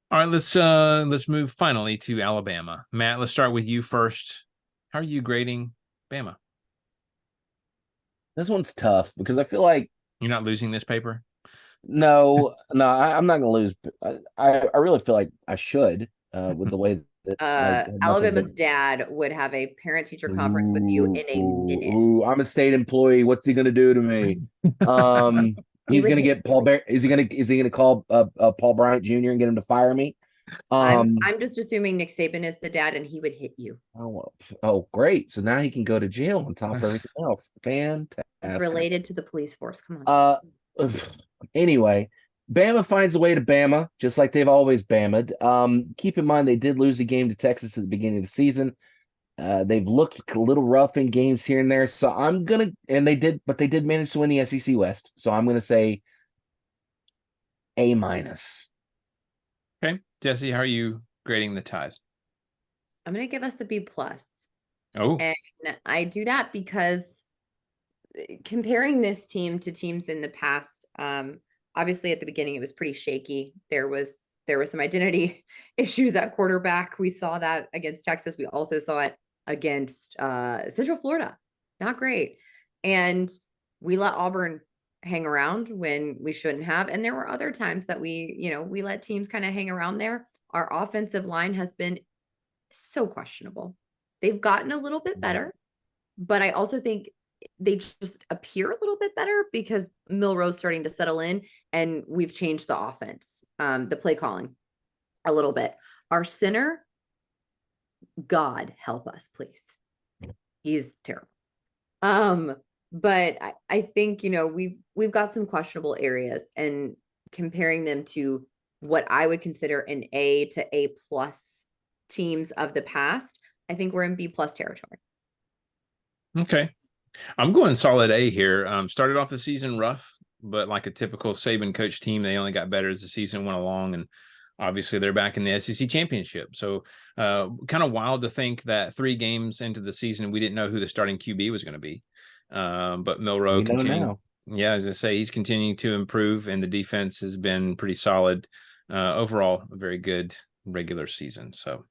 All right, let's move finally to Alabama. Matt, let's start with you first. How are you grading Bama? This one's tough because I feel like You're not losing this paper? I'm not gonna lose. I really feel like I should with the way that I had nothing but Alabama's dad would have a parent teacher conference with you ooh, in a ooh, minute. ooh, I'm a state employee. What's he gonna do to me? Um, He he's would gonna hit get you. is he gonna call Paul Bryant Jr. and get him to fire me? Um, I'm just assuming Nick Saban is the dad and he would hit you. oh, oh, great. So now he can go to jail on top of everything else. He's Fantastic. related to the police force. Come on. Uh, anyway, Bama finds a way to Bama, just like they've always Bamaed. Keep in mind they did lose a game to Texas at the beginning of the season. They've looked a little rough in games here and there, so and they did manage to win the SEC West. So I'm gonna say A minus. Okay. Jesse, how are you grading the Tide? I'm gonna give us the B plus. Oh, And I do that because comparing this team to teams in the past, obviously at the beginning it was pretty shaky. There was some identity issues at quarterback. We saw that against Texas. We also saw it against Central Florida. Not great. And we let Auburn hang around when we shouldn't have. And there were other times that we let teams kind of hang around there. Our offensive line has been so questionable. They've gotten a little bit better, but I also think they just appear a little bit better because Milroe's starting to settle in and we've changed the offense, the play calling a little bit. Our center, God help us, please. He's terrible. Um, but I think we've got some questionable areas, and comparing them to what I would consider an A to A plus teams of the past, I think we're in B plus territory. okay. I'm going solid A here. Started off the season rough, but like a typical Saban coach team, they only got better as the season went along, and obviously they're back in the SEC championship. So, kind of wild to think that 3 games into the season we didn't know who the starting QB was going to be. But Milrow We know continuing, now. yeah, as I say, he's continuing to improve, and the defense has been pretty solid. Overall, a very good regular season. So.